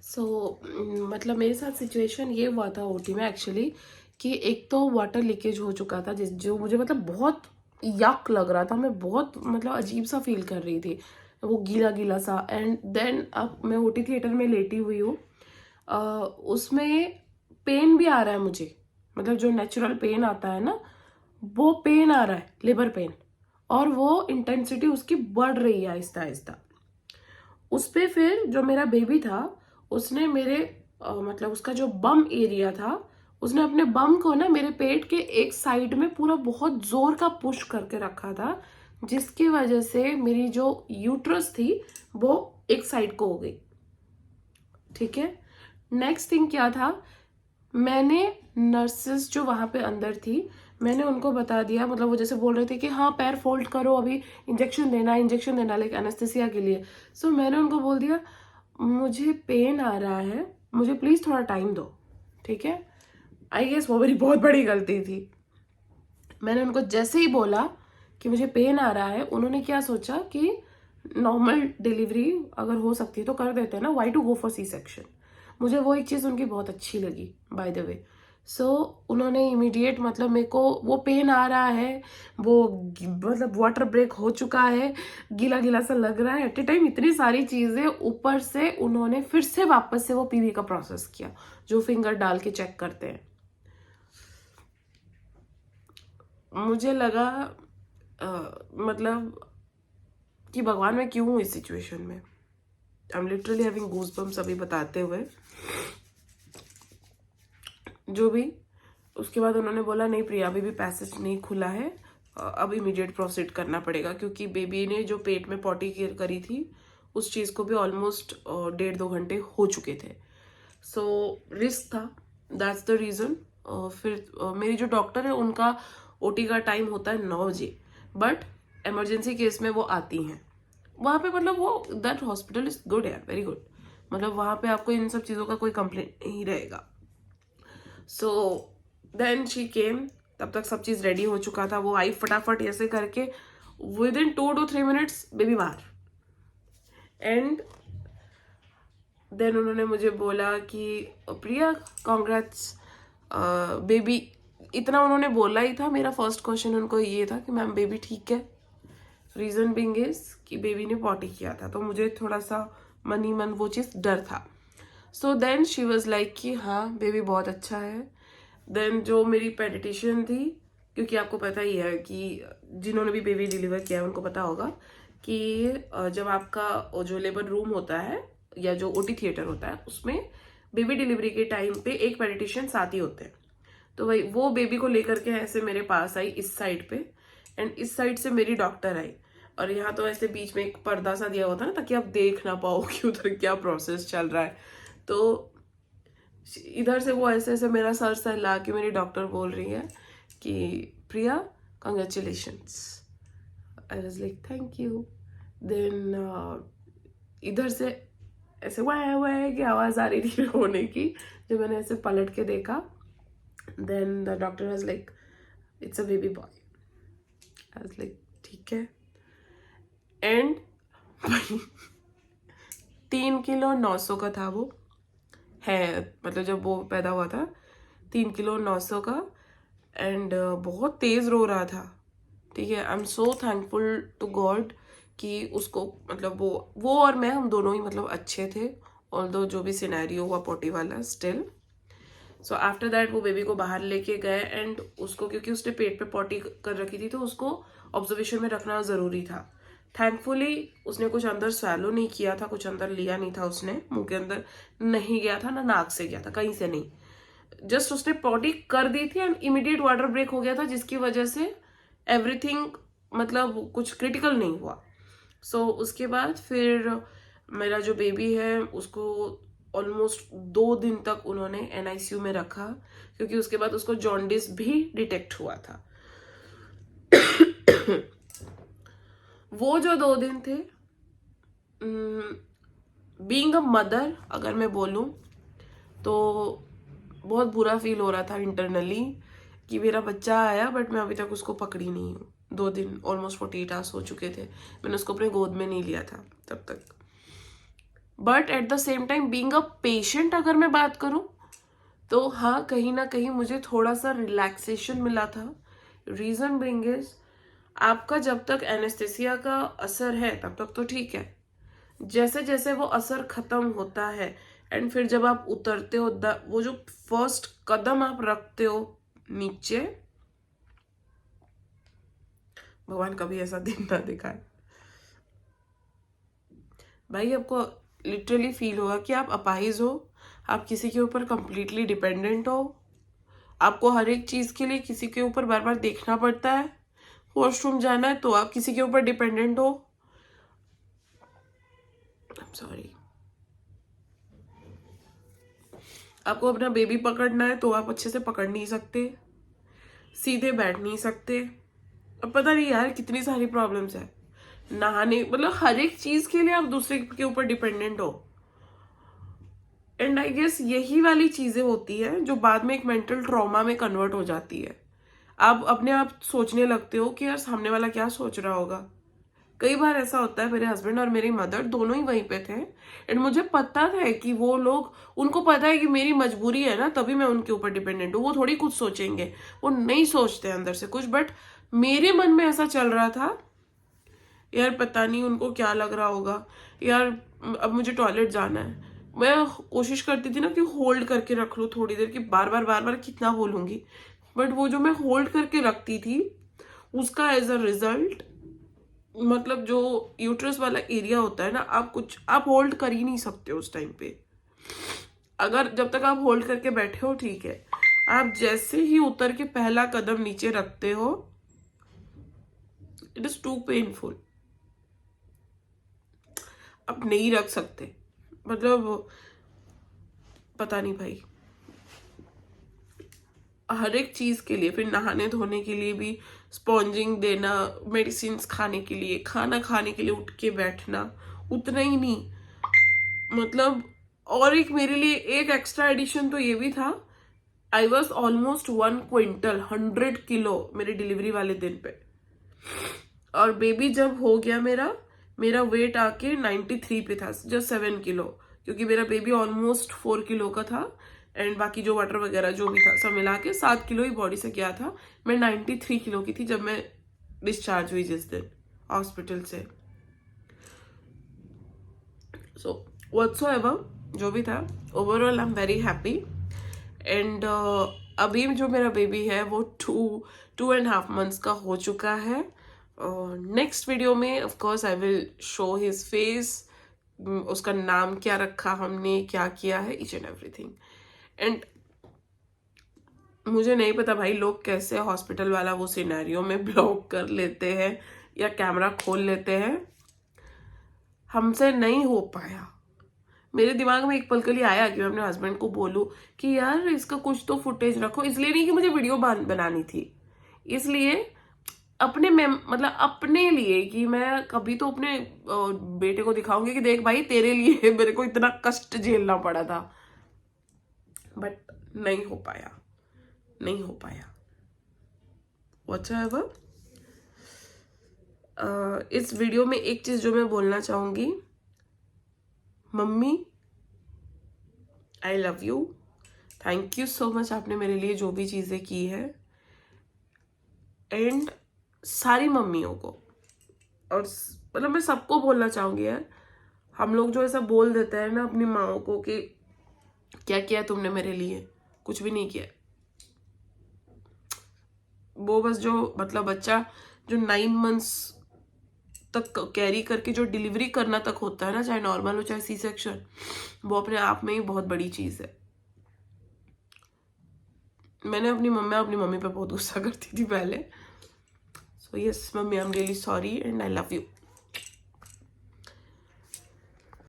मतलब मेरे साथ सिचुएशन ये हुआ था ओटी में एक्चुअली कि एक तो वाटर लीकेज हो चुका था जिस जो मुझे मतलब बहुत यक लग रहा था। मैं बहुत मतलब अजीब सा फील कर रही थी, वो गीला गीला सा। एंड देन अब मैं ओटी थिएटर में लेटी हुई हूँ, उसमें पेन भी आ रहा है मुझे, मतलब जो नेचुरल पेन आता है ना, वो पेन आ रहा है, लेबर पेन। और वो इंटेंसिटी उसकी बढ़ रही है आहिस्ता आहिस्ता। उस पे फिर जो मेरा बेबी था, उसने मेरे मतलब उसका जो बम एरिया था, उसने अपने बम को ना मेरे पेट के एक साइड में पूरा बहुत जोर का पुश करके रखा था, जिसकी वजह से मेरी जो यूट्रस थी वो एक साइड को हो गई। ठीक है, नेक्स्ट थिंग क्या था, मैंने नर्सेस जो वहां पे अंदर थी, मैंने उनको बता दिया, मतलब वो जैसे बोल रहे थे कि हाँ पैर फोल्ड करो, अभी इंजेक्शन देना लाइक एनेस्थेसिया के लिए। सो मैंने उनको बोल दिया मुझे पेन आ रहा है, मुझे प्लीज थोड़ा टाइम दो। ठीक है, आई गेस वो मेरी बहुत बड़ी गलती थी। मैंने उनको जैसे ही बोला कि मुझे पेन आ रहा है, उन्होंने क्या सोचा कि नॉर्मल डिलीवरी अगर हो सकती है तो कर देते हैं ना, why to go for C section. मुझे वो एक चीज़ उनकी बहुत अच्छी लगी बाय द वे। सो उन्होंने इमीडिएट, मतलब मेरे को वो पेन आ रहा है, वो मतलब वाटर ब्रेक हो चुका है, गीला गीला सा लग रहा है, एट ए टाइम इतनी सारी चीज़ें, ऊपर से उन्होंने फिर से वापस से वो पीवी का प्रोसेस किया, जो फिंगर डाल के चेक करते हैं। मुझे लगा मतलब कि भगवान मैं क्यों हूँ इस सिचुएशन में। I am literally having goosebumps अभी बताते हुए। जो भी, उसके बाद उन्होंने बोला नहीं प्रिया, अभी भी पैसेज नहीं खुला है, अब इमीडिएट प्रोसीड करना पड़ेगा, क्योंकि बेबी ने जो पेट में पॉटी केयर करी थी उस चीज़ को भी ऑलमोस्ट 1.5-2 घंटे हो चुके थे। सो रिस्क था, दैट्स द रीज़न। फिर मेरी जो डॉक्टर है उनका ओटी का टाइम होता है 9 बजे, बट इमरजेंसी केस में वो आती हैं वहाँ पे। मतलब वो दैट हॉस्पिटल इज गुड यार, वेरी गुड। मतलब वहाँ पे आपको इन सब चीज़ों का कोई कंप्लेंट नहीं रहेगा। सो देन शी केम, तब तक सब चीज़ रेडी हो चुका था। वो आई फटाफट ऐसे करके, with in 2 to 3 minutes baby बाहर। एंड देन उन्होंने मुझे बोला कि प्रिया कॉन्ग्रेट्स बेबी, इतना उन्होंने बोला ही था। मेरा फर्स्ट क्वेश्चन उनको ये था कि मैम बेबी ठीक है। रीजन बिंग इज कि बेबी ने पॉटी किया था, तो मुझे थोड़ा सा मन ही मन वो चीज़ डर था। So then she was like कि हाँ बेबी बहुत अच्छा है। देन जो मेरी पेडिटिशियन थी, क्योंकि आपको पता ही है कि जिन्होंने भी बेबी डिलीवर किया है उनको पता होगा कि जब आपका जो लेबर रूम होता है या जो ओटी थिएटर होता है, उसमें बेबी डिलीवरी के टाइम पे एक पेडिटिशियन साथ ही होते हैं। तो वही वो बेबी को लेकर के ऐसे मेरे पास आई इस साइड पे, एंड इस साइड से मेरी डॉक्टर आई। और यहाँ तो ऐसे बीच में एक पर्दा सा दिया होता है ना, ताकि आप देख ना पाओ कि उधर क्या प्रोसेस चल रहा है। तो इधर से वो ऐसे ऐसे मेरा सर सहला के मेरी डॉक्टर बोल रही है कि Priya congratulations. I was like thank you. Then इधर से ऐसे वाह वाह की आवाज़ आ रही थी रोने की। जब मैंने ऐसे पलट के देखा, then the doctor was like it's a baby boy. I was like ठीक है। एंड 3 किलो 900 का था वो, है मतलब जब वो पैदा हुआ था 3 किलो 900 का। एंड बहुत तेज रो रहा था। ठीक है, I am so thankful to God कि उसको मतलब वो और मैं, हम दोनों ही मतलब अच्छे थे, ऑल्दो जो भी सिनेरियो हुआ पोटी वाला स्टिल। सो आफ्टर दैट वो बेबी को बाहर लेके गए, एंड उसको, क्योंकि उसने पेट पे पॉटी कर रखी थी, तो उसको ऑब्जर्वेशन में रखना ज़रूरी था। थैंकफुली उसने कुछ अंदर स्वैलो नहीं किया था, कुछ अंदर लिया नहीं था, उसने मुंह के अंदर नहीं गया था, ना नाक से गया था, कहीं से नहीं। जस्ट उसने पॉटी कर दी थी एंड इमीडिएट वाटर ब्रेक हो गया था, जिसकी वजह से एवरीथिंग मतलब कुछ क्रिटिकल नहीं हुआ। सो उसके बाद फिर मेरा जो बेबी है उसको ऑलमोस्ट 2 दिन तक उन्होंने एनआईसीयू में रखा, क्योंकि उसके बाद उसको जॉन्डिस भी डिटेक्ट हुआ था। वो जो 2 दिन थे, बीइंग अ मदर अगर मैं बोलूं तो बहुत बुरा फील हो रहा था इंटरनली कि मेरा बच्चा आया बट मैं अभी तक उसको पकड़ी नहीं हूँ। 2 दिन ऑलमोस्ट 48 आवर्स हो चुके थे, मैंने उसको अपने गोद में नहीं लिया था तब तक। But at the same time being a patient अगर मैं बात करूं तो हाँ, कहीं ना कहीं मुझे थोड़ा सा रिलैक्सेशन मिला था। रीजन बीइंग इज, आपका जब तक एनेस्थेसिया का असर है तब तक तो ठीक है, जैसे जैसे वो असर खत्म होता है एंड फिर जब आप उतरते हो, वो जो फर्स्ट कदम आप रखते हो नीचे, भगवान कभी ऐसा दिन ना दिखाए भाई, आपको लिटरली फील होगा कि आप अपाहिज हो, आप किसी के ऊपर कंप्लीटली डिपेंडेंट हो, आपको हर एक चीज के लिए किसी के ऊपर बार बार देखना पड़ता है। वॉशरूम जाना है तो आप किसी के ऊपर डिपेंडेंट हो। I am sorry. आपको अपना बेबी पकड़ना है तो आप अच्छे से पकड़ नहीं सकते, सीधे बैठ नहीं सकते। अब पता नहीं यार कितनी सारी प्रॉब्लम्स है। नहाने, मतलब हर एक चीज के लिए आप दूसरे के ऊपर डिपेंडेंट हो। एंड आई गेस यही वाली चीजें होती है जो बाद में एक मेंटल ट्रॉमा में कन्वर्ट हो जाती है। आप अपने आप सोचने लगते हो कि यार सामने वाला क्या सोच रहा होगा। कई बार ऐसा होता है, मेरे हस्बैंड और मेरी मदर दोनों ही वहीं पे थे एंड मुझे पता था कि वो लोग, उनको पता है कि मेरी मजबूरी है ना, तभी मैं उनके ऊपर डिपेंडेंट हूँ। वो थोड़ी कुछ सोचेंगे, वो नहीं सोचते अंदर से कुछ, बट मेरे मन में ऐसा चल रहा था यार पता नहीं उनको क्या लग रहा होगा, यार अब मुझे टॉयलेट जाना है। मैं कोशिश करती थी ना कि होल्ड करके रख लूँ थोड़ी देर, की बार बार कितना बोलूंगी, बट वो जो मैं होल्ड करके रखती थी उसका एज अ रिजल्ट, मतलब जो यूट्रस वाला एरिया होता है ना, आप होल्ड कर ही नहीं सकते उस टाइम पे। अगर जब तक आप होल्ड करके बैठे हो ठीक है, आप जैसे ही उतर के पहला कदम नीचे रखते हो, इट इज टू पेनफुल। आप नहीं रख सकते, मतलब पता नहीं भाई। हर एक चीज के लिए, फिर नहाने धोने के लिए भी स्पॉन्जिंग देना, मेडिसिन खाने के लिए, खाना खाने के लिए उठ के बैठना, उतना ही नहीं, मतलब। और एक मेरे लिए एक एक्स्ट्रा एडिशन तो ये भी था, I was almost 1 quintal 100 kilo मेरी डिलीवरी वाले दिन पे। और बेबी जब हो गया मेरा मेरा वेट आके 93 पे था, जस्ट 7 किलो, क्योंकि मेरा बेबी ऑलमोस्ट 4 किलो का था एंड बाकी जो वाटर वगैरह जो भी था सब मिला के 7 किलो ही बॉडी से गया था। मैं 93 किलो की थी जब मैं डिस्चार्ज हुई जिस दिन हॉस्पिटल से। सो व्हाटसोएवर जो भी था, overall I am very happy. And अभी जो मेरा बेबी है वो 2.5 मंथ्स का हो चुका है। नेक्स्ट वीडियो में of course I will show his face, उसका नाम क्या रखा हमने, क्या किया है, ईच एंड एवरीथिंग। एंड मुझे नहीं पता भाई लोग कैसे हॉस्पिटल वाला वो सिनेरियो में ब्लॉक कर लेते हैं या कैमरा खोल लेते हैं, हमसे नहीं हो पाया। मेरे दिमाग में एक पल के लिए आया कि मैं अपने हस्बैंड को बोलूं कि यार इसका कुछ तो फुटेज रखो, इसलिए नहीं कि मुझे वीडियो बनानी थी, इसलिए अपने में, मतलब अपने लिए, कि मैं कभी तो अपने बेटे को दिखाऊंगी कि देख भाई तेरे लिए मेरे को इतना कष्ट झेलना पड़ा था, बट नहीं हो पाया, नहीं हो पाया। व्हाटएवर, इस वीडियो में एक चीज जो मैं बोलना चाहूंगी, mummy I love you, thank you so much, आपने मेरे लिए जो भी चीजें की है। एंड सारी मम्मियों को, और मतलब मैं सबको बोलना चाहूंगी यार, हम लोग जो ऐसा बोल देते हैं ना अपनी माओ को कि क्या किया तुमने मेरे लिए, कुछ भी नहीं किया। वो बस जो, मतलब बच्चा जो 9 मंथ्स तक कैरी करके जो डिलीवरी करना तक होता है ना, चाहे नॉर्मल हो चाहे सी सेक्शन, वो अपने आप में ही बहुत बड़ी चीज है। मैंने अपनी मम्मी पे बहुत गुस्सा करती थी पहले। So yes mummy, I am really sorry and I love you.